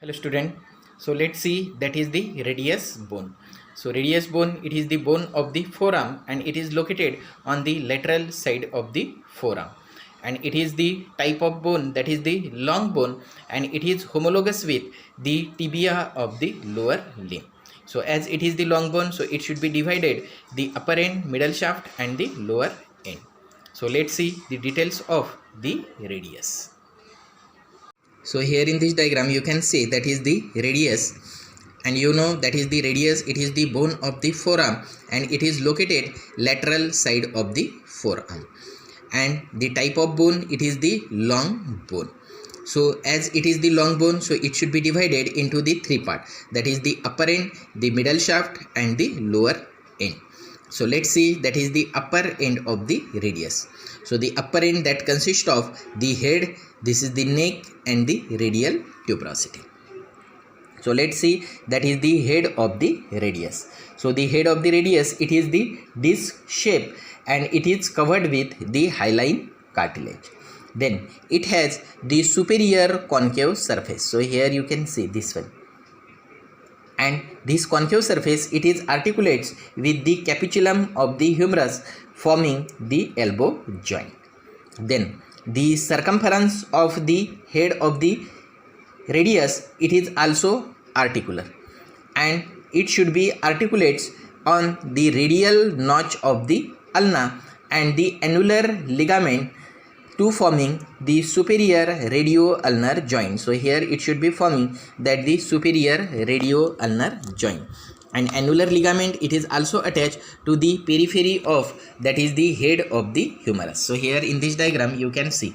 Hello student. So let's see that is the radius bone. So radius bone, it is the bone of the forearm and it is located on the lateral side of the forearm, and it is the type of bone that is the long bone, and it is homologous with the tibia of the lower limb. So as it is the long bone, so it should be divided the upper end, middle shaft and the lower end. So let's see the details of the radius. So here in this diagram you can see that is the radius, and you know that is the radius, it is the bone of the forearm and it is located lateral side of the forearm, and the type of bone, it is the long bone. So as it is the long bone, so it should be divided into the three parts, that is the upper end, the middle shaft and the lower end. So let's see that is the upper end of the radius. So the upper end, that consists of the head, this is the neck and the radial tuberosity. So let's see that is the head of the radius. So the head of the radius, it is the disc shape and it is covered with the hyaline cartilage. Then it has the superior concave surface. So here you can see this one, and this concave surface, it is articulates with the capitulum of the humerus forming the elbow joint. Then the circumference of the head of the radius, it is also articular, and it should be articulates on the radial notch of the ulna and the annular ligament to forming the superior radio-ulnar joint. So here it should be forming that the superior radio-ulnar joint, and annular ligament, it is also attached to the periphery of, that is the head of the humerus. So here in this diagram you can see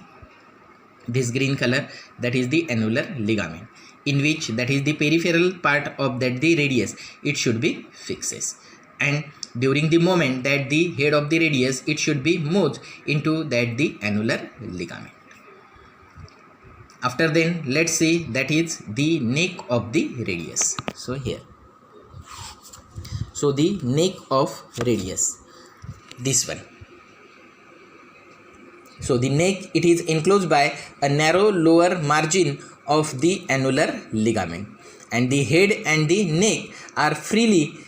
this green color, that is the annular ligament, in which that is the peripheral part of that the radius, it should be fixes, and during the moment that the head of the radius, it should be moved into that the annular ligament. After then, let's see that is the neck of the radius. So here, so the neck of radius, this one. So the neck, it is enclosed by a narrow lower margin of the annular ligament, and the head and the neck are freely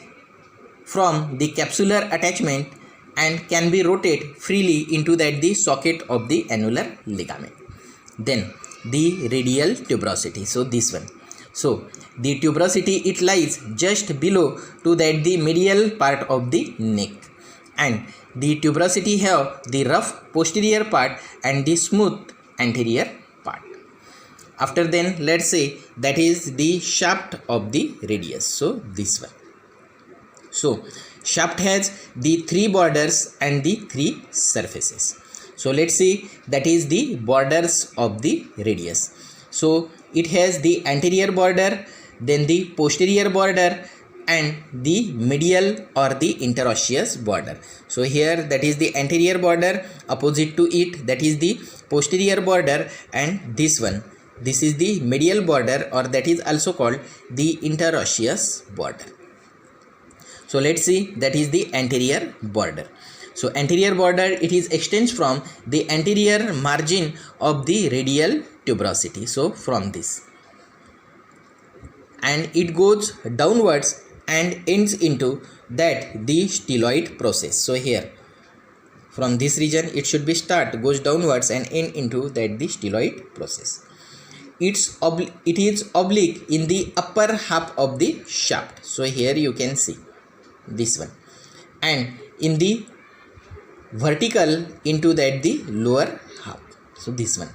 from the capsular attachment and can be rotated freely into that the socket of the annular ligament. Then the radial tuberosity, so this one. So the tuberosity, it lies just below to that the medial part of the neck, and the tuberosity have the rough posterior part and the smooth anterior part. After then, let's say that is the shaft of the radius. So this one. So shaft has the three borders and the three surfaces. So let's see that is the borders of the radius. So it has the anterior border, then the posterior border and the medial or the interosseous border. So here that is the anterior border, opposite to it that is the posterior border, and this one, this is the medial border, or that is also called the interosseous border. So let's see that is the anterior border. So anterior border, it is extends from the anterior margin of the radial tuberosity. So from this, and it goes downwards and ends into that the styloid process. So here from this region it should be goes downwards and end into that the styloid process. It is oblique in the upper half of the shaft. So here you can see this one, and in the vertical into that the lower half. So this one,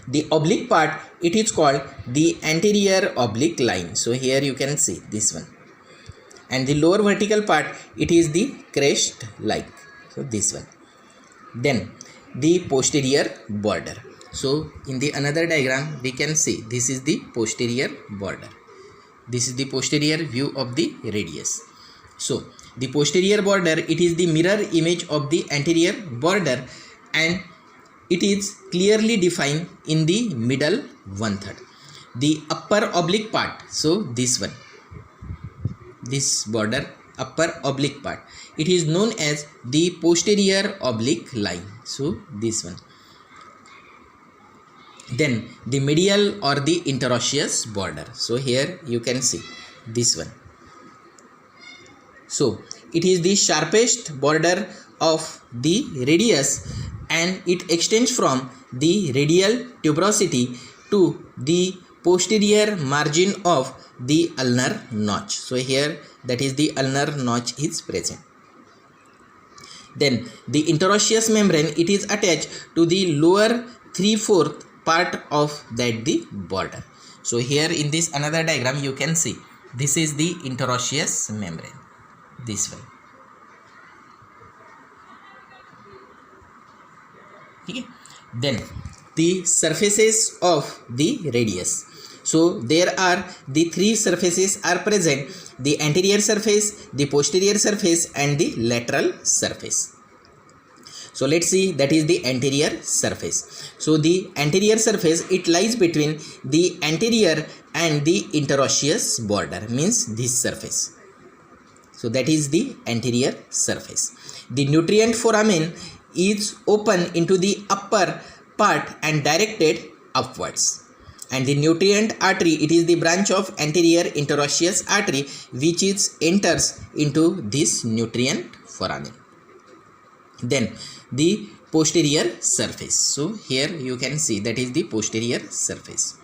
the oblique part, it is called the anterior oblique line. So here you can see this one, and the lower vertical part, it is the crest like. So this one. Then the posterior border. So in the another diagram we can see this is the posterior border. This is the posterior view of the radius. So the posterior border, it is the mirror image of the anterior border, and it is clearly defined in the middle 1/3. The upper oblique part, so this one, this border, upper oblique part, it is known as the posterior oblique line. So this one. Then the medial or the interosseous border. So here you can see this one. So it is the sharpest border of the radius, and it extends from the radial tuberosity to the posterior margin of the ulnar notch. So here that is the ulnar notch is present. Then the interosseous membrane, it is attached to the lower 3/4 part of that the border. So here in this another diagram you can see this is the interosseous membrane, this one. Okay. Then the surfaces of the radius. So there are the three surfaces are present: the anterior surface, the posterior surface, and the lateral surface. So let's see, that is the anterior surface. So the anterior surface, it lies between the anterior and the interosseous border, means this surface. So that is the anterior surface. The nutrient foramen is open into the upper part and directed upwards. And the nutrient artery, it is the branch of anterior interosseous artery which enters into this nutrient foramen. Then the posterior surface. So here you can see that is the posterior surface.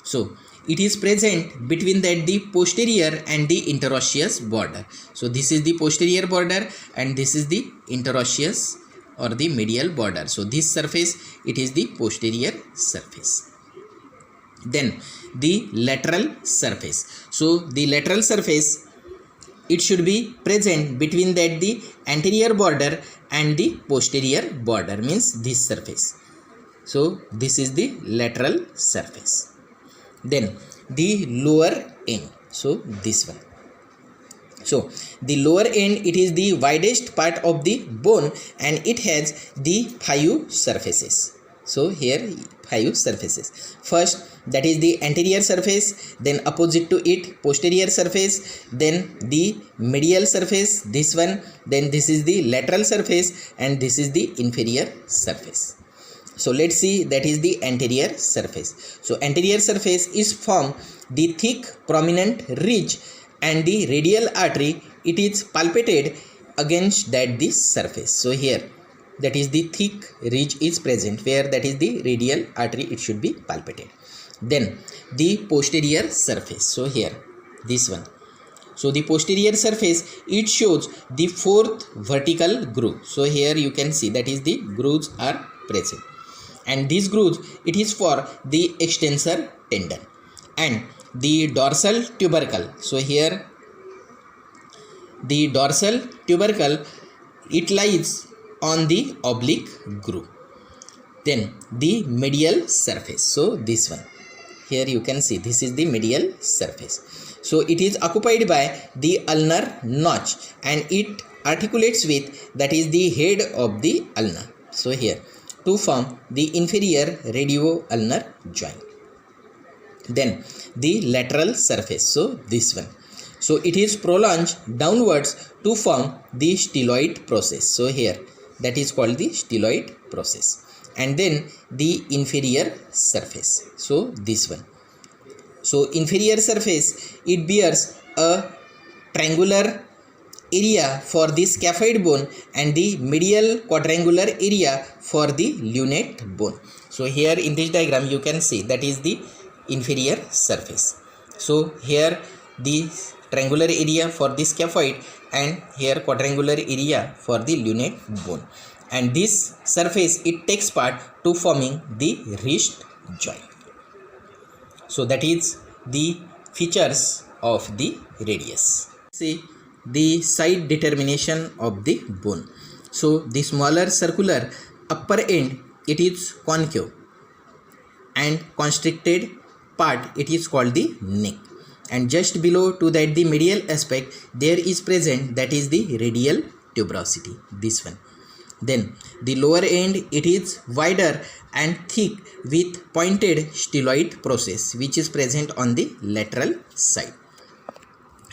So it is present between that the posterior and the interosseous border. So this is the posterior border and this is the interosseous or the medial border. So this surface, it is the posterior surface. Then the lateral surface. So the lateral surface, it should be present between that the anterior border and the posterior border, means this surface. So this is the lateral surface. Then the lower end. So this one. So the lower end, it is the widest part of the bone and it has the 5 surfaces. So here 5 surfaces. First, that is the anterior surface, then opposite to it posterior surface, then the medial surface, this one, then this is the lateral surface, and this is the inferior surface. So let's see, that is the anterior surface. So anterior surface is from the thick prominent ridge and the radial artery, it is palpated against that this surface. So here that is the thick ridge is present, where that is the radial artery, it should be palpated. Then the posterior surface. So here this one. So the posterior surface, it shows the 4th vertical groove. So here you can see that is the grooves are present, and these grooves, it is for the extensor tendon and the dorsal tubercle. So here the dorsal tubercle, it lies on the oblique groove. Then the medial surface. So this one, here you can see this is the medial surface. So it is occupied by the ulnar notch and it articulates with that is the head of the ulna. So here to form the inferior radio-ulnar joint. Then the lateral surface. So this one. So it is prolonged downwards to form the styloid process. So here that is called the styloid process. And then the inferior surface. So this one. So inferior surface, it bears a triangular area for the scaphoid bone and the medial quadrangular area for the lunate bone. So here in this diagram you can see that is the inferior surface. So here the triangular area for the scaphoid and here quadrangular area for the lunate bone. And this surface, it takes part to forming the wrist joint. So that is the features of the radius. See the side determination of the bone. So the smaller circular upper end, it is concave, and constricted part, it is called the neck. And just below to that the medial aspect, there is present that is the radial tuberosity, this one. Then the lower end, it is wider and thick with pointed styloid process which is present on the lateral side.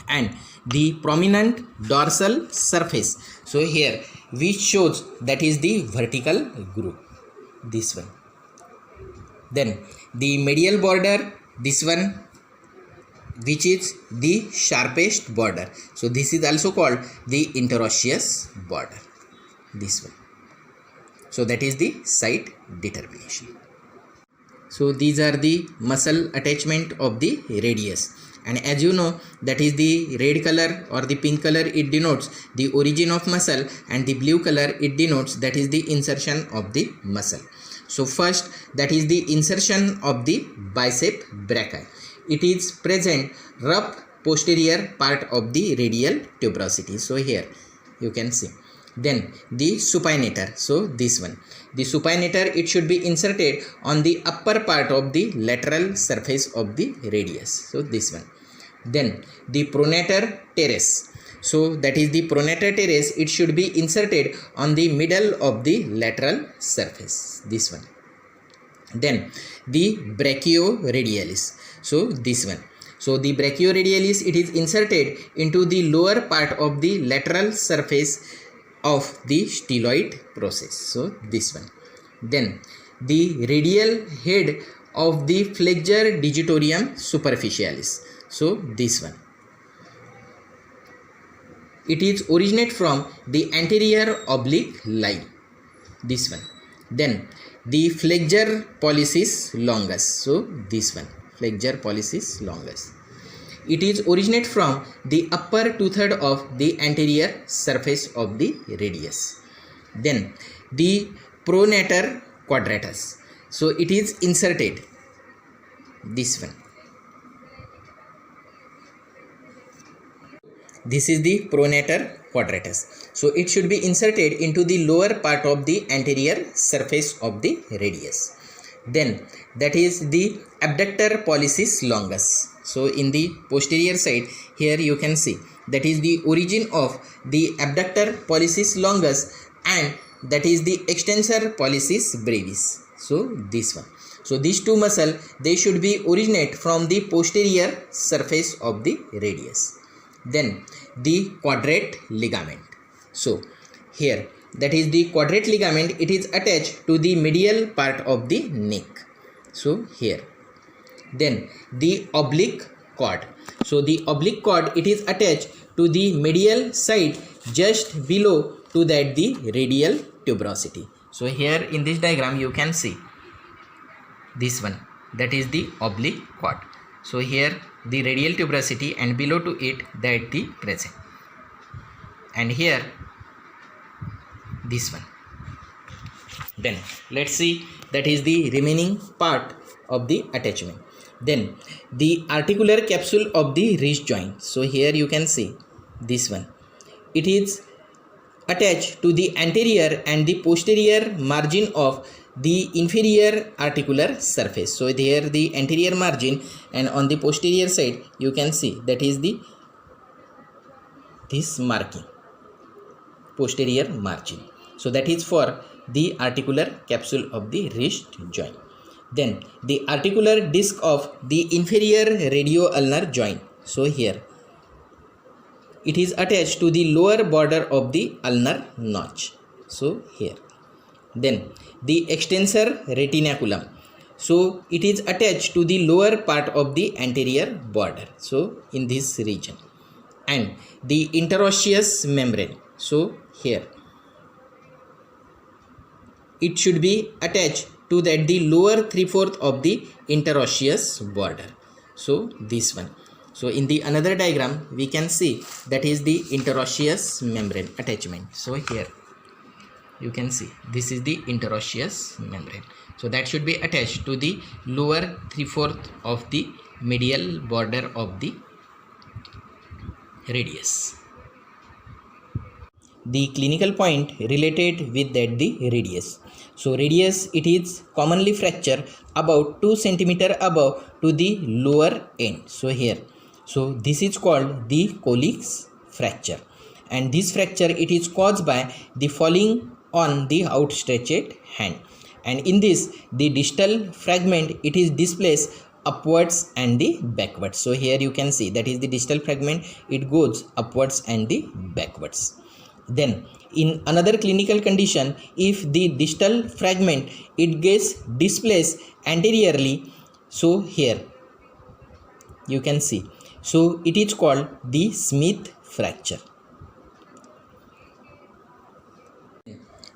And the prominent dorsal surface. So here which shows that is the vertical groove, this one. Then the medial border, this one, which is the sharpest border. So this is also called the interosseous border, this one. So that is the site determination. So these are the muscle attachment of the radius, and as you know, that is the red color or the pink color, it denotes the origin of muscle, and the blue color it denotes that is the insertion of the muscle. So first, that is the insertion of the bicep brachii. It is present rough posterior part of the radial tuberosity. So here you can see. Then the supinator, so this one, the supinator, it should be inserted on the upper part of the lateral surface of the radius, so this one. Then the pronator teres, so that is the pronator teres, it should be inserted on the middle of the lateral surface, this one. Then the brachioradialis, so this one. So the brachioradialis, it is inserted into the lower part of the lateral surface of the styloid process, so this one. Then the radial head of the flexure digitorum superficialis, so this one. It is originate from the anterior oblique line, this one. Then the flexure pollicis longus, so this one, flexure pollicis longus. It is originate from the upper 2/3 of the anterior surface of the radius. Then the pronator quadratus, so it is inserted, this one. This is the pronator quadratus, so it should be inserted into the lower part of the anterior surface of the radius. Then that is the abductor pollicis longus. So in the posterior side, here you can see that is the origin of the abductor pollicis longus, and that is the extensor pollicis brevis, so this one. So these two muscle, they should be originate from the posterior surface of the radius. Then the quadrate ligament, so here, that is the quadrate ligament, it is attached to the medial part of the neck, so here. Then the oblique cord, so the oblique cord, it is attached to the medial side just below to that the radial tuberosity. So here in this diagram you can see this one, that is the oblique cord. So here the radial tuberosity, and below to it that the present, and here this one. Then let's see that is the remaining part of the attachment. Then the articular capsule of the wrist joint, so here you can see this one. It is attached to the anterior and the posterior margin of the inferior articular surface. So here the anterior margin, and on the posterior side you can see that is the this marking, posterior margin. So that is for the articular capsule of the wrist joint. Then the articular disc of the inferior radioulnar joint, so here it is attached to the lower border of the ulnar notch, so here. Then the extensor retinaculum, so it is attached to the lower part of the anterior border, so in this region. And the interosseous membrane, so here it should be attached to that the lower 3/4 of the interosseous border, so this one. So in the another diagram we can see that is the interosseous membrane attachment. So here you can see this is the interosseous membrane, so that should be attached to the lower 3/4 of the medial border of the radius. The clinical point related with that the radius. So radius, it is commonly fracture about 2 cm above to the lower end, so here. So this is called the Colles fracture, and this fracture, it is caused by the falling on the outstretched hand, and in this the distal fragment, it is displaced upwards and the backwards. So here you can see that is the distal fragment, it goes upwards and the backwards. Then in another clinical condition, if the distal fragment it gets displaced anteriorly, so here you can see, so it is called the Smith fracture.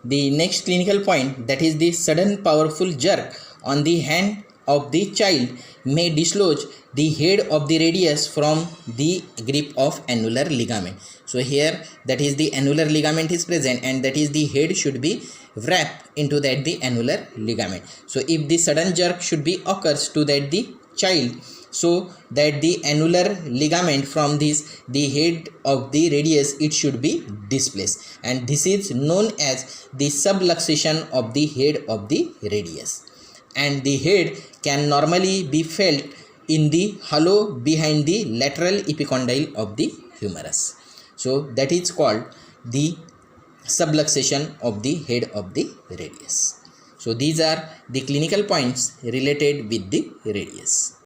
The next clinical point, that is the sudden powerful jerk on the hand of the child may dislodge the head of the radius from the grip of annular ligament. So here that is the annular ligament is present, and that is the head should be wrapped into that the annular ligament. So if the sudden jerk should be occurs to that the child, so that the annular ligament from this the head of the radius it should be displaced, and this is known as the subluxation of the head of the radius, and the head can normally be felt in the hollow behind the lateral epicondyle of the humerus. So that is called the subluxation of the head of the radius. So these are the clinical points related with the radius.